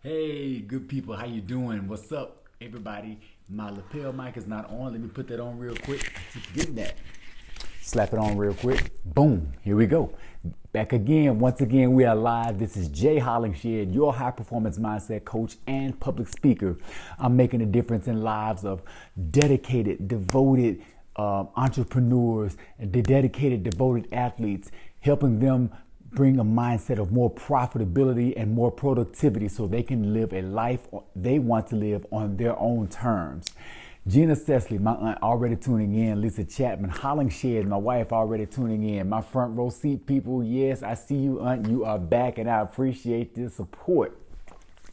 Hey, good people, how you doing? What's up, everybody? My lapel mic is not on. Let me put that on real quick. I keep forgetting that. Slap it on real quick. Boom, here we go. Back again. Once again, we are live. This is Jay Hollingshed, your high performance mindset coach and public speaker. I'm making a difference in lives of dedicated, devoted entrepreneurs and the dedicated, devoted athletes, helping them bring a mindset of more profitability and more productivity so they can live a life they want to live on their own terms. Gina Cecily, my aunt, already tuning in. Lisa Chapman, Hollingshed, my wife, already tuning in. My front row seat people, yes, I see you, aunt. You are back, and I appreciate the support.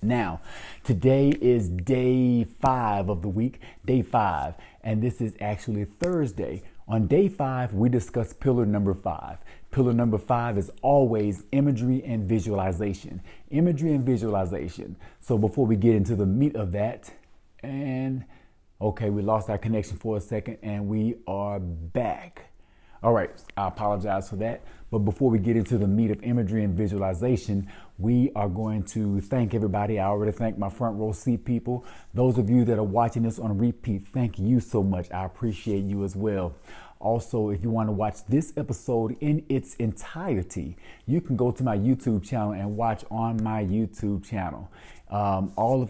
Now, today is day 5 of the week, day 5, and this is actually Thursday. On day 5, we discuss pillar number 5. Pillar number 5 is always imagery and visualization. Imagery and visualization. So before we get into the meat of that, and okay, we lost our connection for a second and we are back. All right, I apologize for that. But before we get into the meat of imagery and visualization, we are going to thank everybody. I already thanked my front row seat people. Those of you that are watching this on repeat, thank you so much. I appreciate you as well. Also, if you want to watch this episode in its entirety, you can go to my YouTube channel and watch on my YouTube channel. All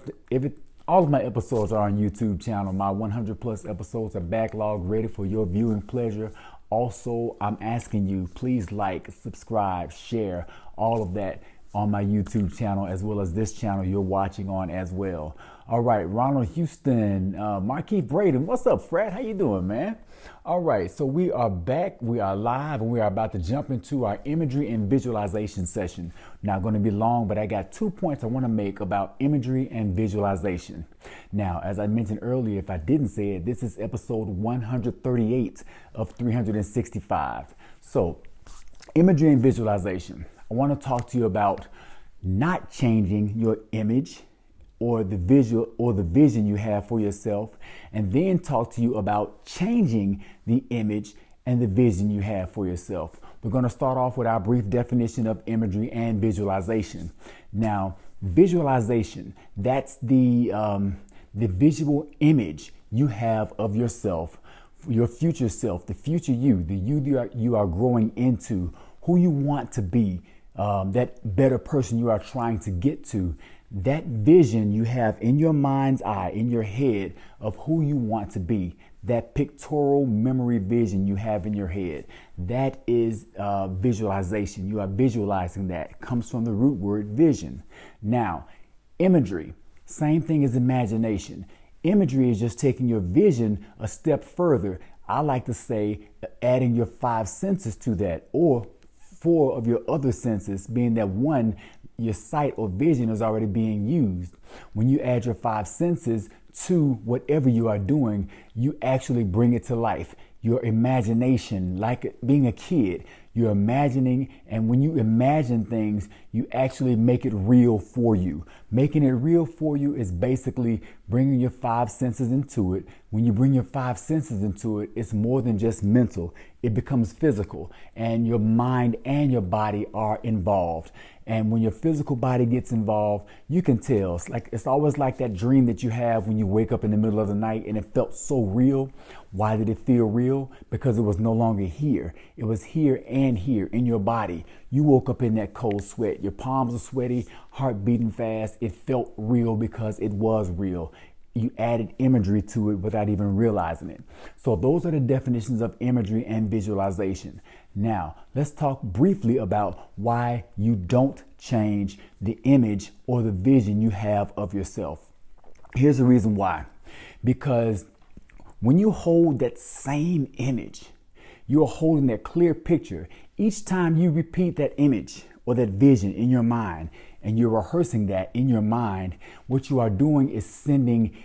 of my episodes are on YouTube channel. My 100 plus episodes are backlogged, ready for your viewing pleasure. Also, I'm asking you, please like, subscribe, share, all of that on my YouTube channel, as well as this channel you're watching on as well. All right, Ronald Houston, Markeith Braden, what's up, Fred? How you doing, man? All right, so we are back, we are live, and we are about to jump into our imagery and visualization session. Not going to be long, but I got 2 points I want to make about imagery and visualization. Now, as I mentioned earlier, if I didn't say it, this is episode 138 of 365. So, imagery and visualization. I want to talk to you about not changing your image or the visual or the vision you have for yourself, and then talk to you about changing the image and the vision you have for yourself. We're going to start off with our brief definition of imagery and visualization. Now, visualization, that's the visual image you have of yourself, your future self, the future you, the you are growing into, who you want to be, that better person you are trying to get to. That vision you have in your mind's eye, in your head, of who you want to be, that pictorial memory vision you have in your head, that is visualization. You are visualizing that. It comes from the root word vision. Now, imagery, same thing as imagination. Imagery is just taking your vision a step further. I like to say adding your 5 senses to that, or 4 of your other senses, being that 1, your sight or vision is already being used. When you add your 5 senses to whatever you are doing, you actually bring it to life. Your imagination, like being a kid, you're imagining, and when you imagine things, you actually make it real for you. Making it real for you is basically bringing your 5 senses into it. When you bring your 5 senses into it, it's more than just mental. It becomes physical, and your mind and your body are involved. And when your physical body gets involved, you can tell. It's always like that dream that you have when you wake up in the middle of the night and it felt so real. Why did it feel real? Because it was no longer here. It was here and here in your body. You woke up in that cold sweat. Your palms are sweaty, heart beating fast. It felt real because it was real. You added imagery to it without even realizing it. So those are the definitions of imagery and visualization. Now, let's talk briefly about why you don't change the image or the vision you have of yourself. Here's the reason why. Because when you hold that same image, you're holding that clear picture. Each time you repeat that image or that vision in your mind, and you're rehearsing that in your mind, what you are doing is sending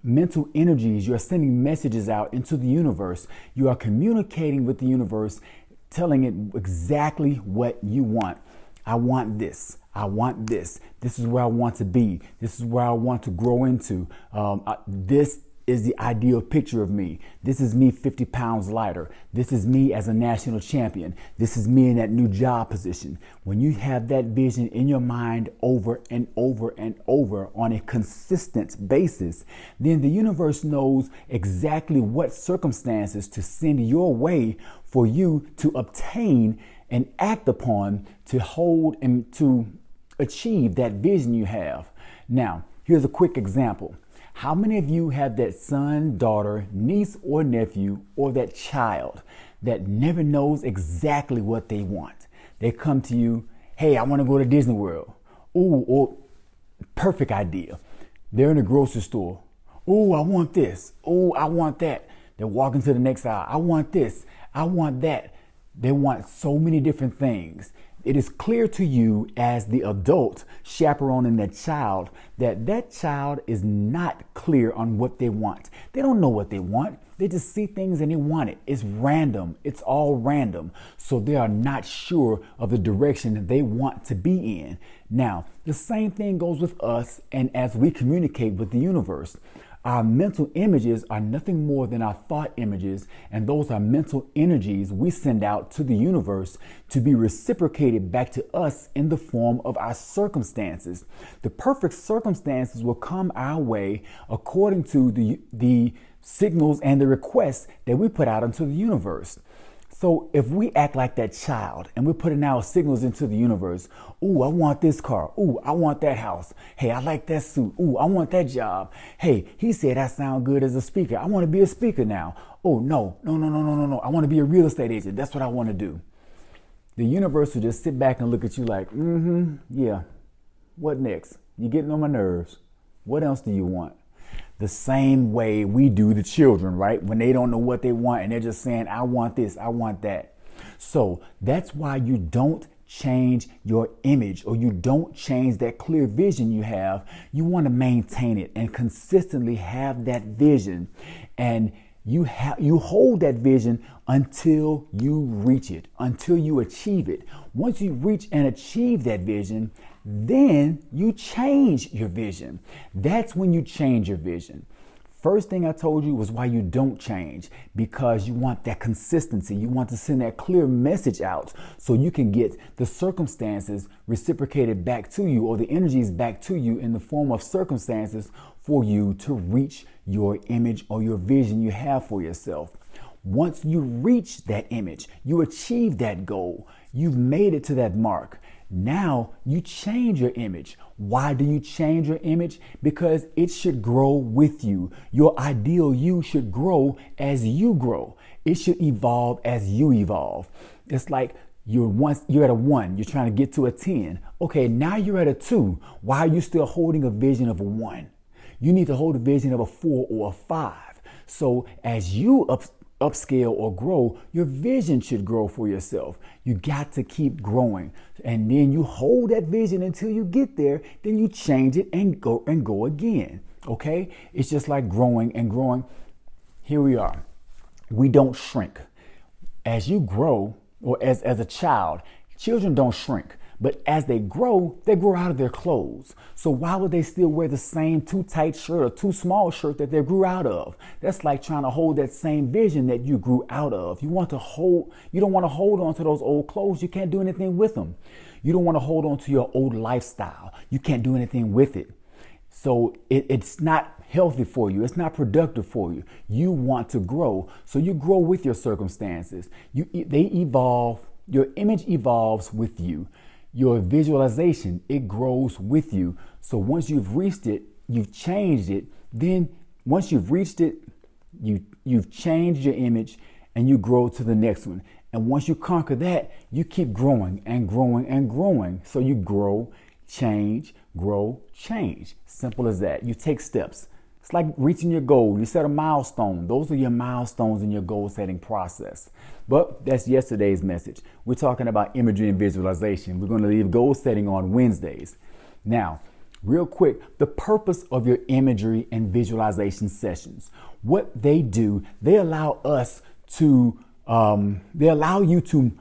mental energies. You're sending messages out into the universe. You are communicating with the universe, telling it exactly what you want. I want this. I want this. This is where I want to be. This is where I want to grow into. This is the ideal picture of me. This is me 50 pounds lighter. This is me as a national champion. This is me in that new job position. When you have that vision in your mind over and over and over on a consistent basis, then the universe knows exactly what circumstances to send your way for you to obtain and act upon to hold and to achieve that vision you have. Now, here's a quick example. How many of you have that son, daughter, niece, or nephew, or that child that never knows exactly what they want? They come to you, hey, I want to go to Disney World. Ooh, or perfect idea. They're in the grocery store. Ooh, I want this. Ooh, I want that. They're walking to the next aisle. I want this. I want that. They want so many different things. It is clear to you as the adult chaperoning that child that child is not clear on what they want. They don't know what they want. They just see things and they want it. It's random. It's all random. So they are not sure of the direction they want to be in. Now, the same thing goes with us and as we communicate with the universe. Our mental images are nothing more than our thought images, and those are mental energies we send out to the universe to be reciprocated back to us in the form of our circumstances. The perfect circumstances will come our way according to the signals and the requests that we put out into the universe. So if we act like that child and we're putting our signals into the universe, ooh, I want this car. Ooh, I want that house. Hey, I like that suit. Ooh, I want that job. Hey, he said I sound good as a speaker. I want to be a speaker now. Oh, no. I want to be a real estate agent. That's what I want to do. The universe will just sit back and look at you like, yeah. What next? You're getting on my nerves. What else do you want? The same way we do the children, right? When they don't know what they want and they're just saying, I want this, I want that. So that's why you don't change your image or you don't change that clear vision you have. You want to maintain it and consistently have that vision. And you hold that vision until you reach it, until you achieve it. Once you reach and achieve that vision, then you change your vision. That's when you change your vision. First thing I told you was why you don't change, because you want that consistency. You want to send that clear message out so you can get the circumstances reciprocated back to you or the energies back to you in the form of circumstances for you to reach your image or your vision you have for yourself. Once you reach that image, you achieve that goal, you've made it to that mark. Now you change your image. Why do you change your image? Because it should grow with you. Your ideal you should grow as you grow. It should evolve as you evolve. It's like you're at a 1, you're trying to get to a 10. Okay, now you're at a 2. Why are you still holding a vision of a 1? You need to hold a vision of a 4 or a 5. So as you upscale or grow, your vision should grow for yourself. You got to keep growing. And then you hold that vision until you get there. Then you change it and go again. Okay? It's just like growing and growing. Here we are. We don't shrink. As you grow, or as a child, children don't shrink. But as they grow out of their clothes. So why would they still wear the same too tight shirt or too small shirt that they grew out of? That's like trying to hold that same vision that you grew out of. You don't want to hold on to those old clothes. You can't do anything with them. You don't want to hold on to your old lifestyle. You can't do anything with it. So it's not healthy for you. It's not productive for you. You want to grow. So you grow with your circumstances. They evolve. Your image evolves with you. Your visualization, it grows with you. So once you've reached it, you've changed it. Then once you've reached it, you've changed your image and you grow to the next one. And once you conquer that, you keep growing and growing and growing. So you grow, change, grow, change. Simple as that. You take steps. It's like reaching your goal. You set a milestone. Those are your milestones in your goal setting process. But that's yesterday's message. We're talking about imagery and visualization. We're going to leave goal setting on Wednesdays. Now, real quick, the purpose of your imagery and visualization sessions. What they do, they allow you to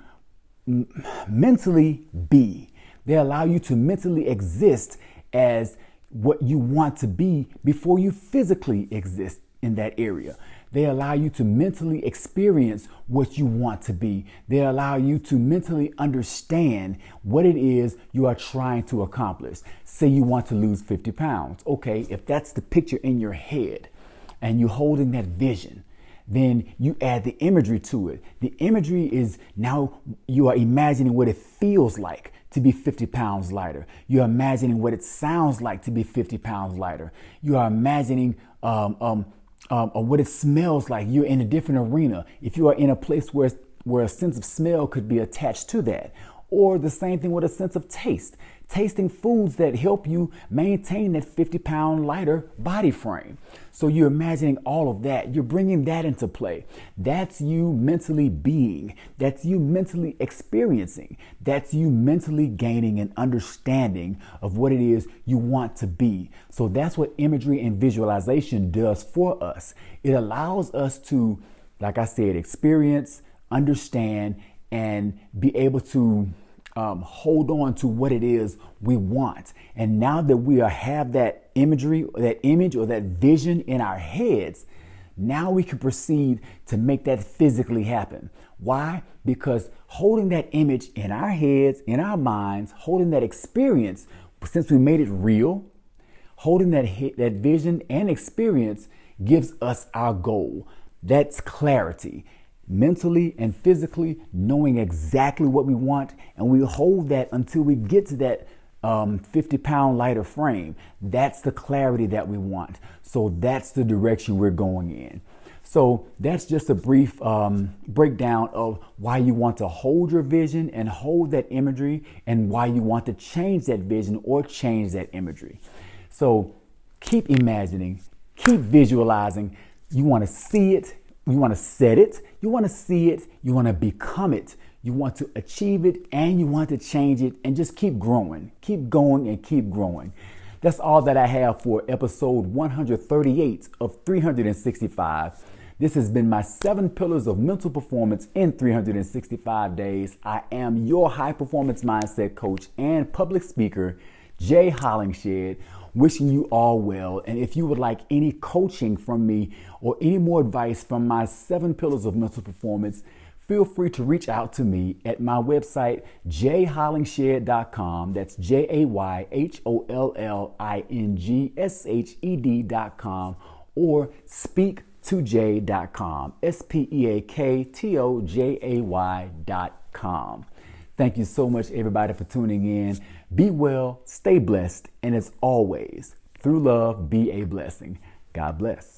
mentally be. They allow you to mentally exist as what you want to be before you physically exist. in that area. They allow you to mentally experience what you want to be. They allow you to mentally understand what it is you are trying to accomplish. Say you want to lose 50 pounds. Okay, if that's the picture in your head and you're holding that vision, then you add the imagery to it. The imagery is now you are imagining what it feels like to be 50 pounds lighter. You're imagining what it sounds like to be 50 pounds lighter. You are imagining what it smells like. You're in a different arena. If you are in a place where a sense of smell could be attached to that, or the same thing with a sense of taste. Tasting foods that help you maintain that 50-pound lighter body frame. So you're imagining all of that. You're bringing that into play. That's you mentally being. That's you mentally experiencing. That's you mentally gaining an understanding of what it is you want to be. So that's what imagery and visualization does for us. It allows us to, like I said, experience, understand, and be able to hold on to what it is we want. And now that we have that imagery, or that image, or that vision in our heads, now we can proceed to make that physically happen. Why? Because holding that image in our heads, in our minds, holding that experience, since we made it real, holding that vision and experience gives us our goal. That's clarity. Mentally and physically knowing exactly what we want, and we hold that until we get to that 50-pound lighter frame. That's the clarity that we want. So that's the direction we're going in. So that's just a brief breakdown of why you want to hold your vision and hold that imagery, and why you want to change that vision or change that imagery. So keep imagining, keep visualizing. You want to see it. You want to set it, you want to see it, you want to become it, you want to achieve it, and you want to change it, and just keep growing, keep going, and keep growing. That's all that I have for episode 138 of 365. This has been my 7 pillars of mental performance in 365 days. I am your high performance mindset coach and public speaker, Jay Hollingshed. Wishing you all well. And if you would like any coaching from me or any more advice from my 7 pillars of mental performance, feel free to reach out to me at my website, jayhollingshed.com. That's JAYHOLLINGSHED.com, or speaktojay.com, SPEAKTOJAY.com. Thank you so much, everybody, for tuning in. Be well, stay blessed, and as always, through love, be a blessing. God bless.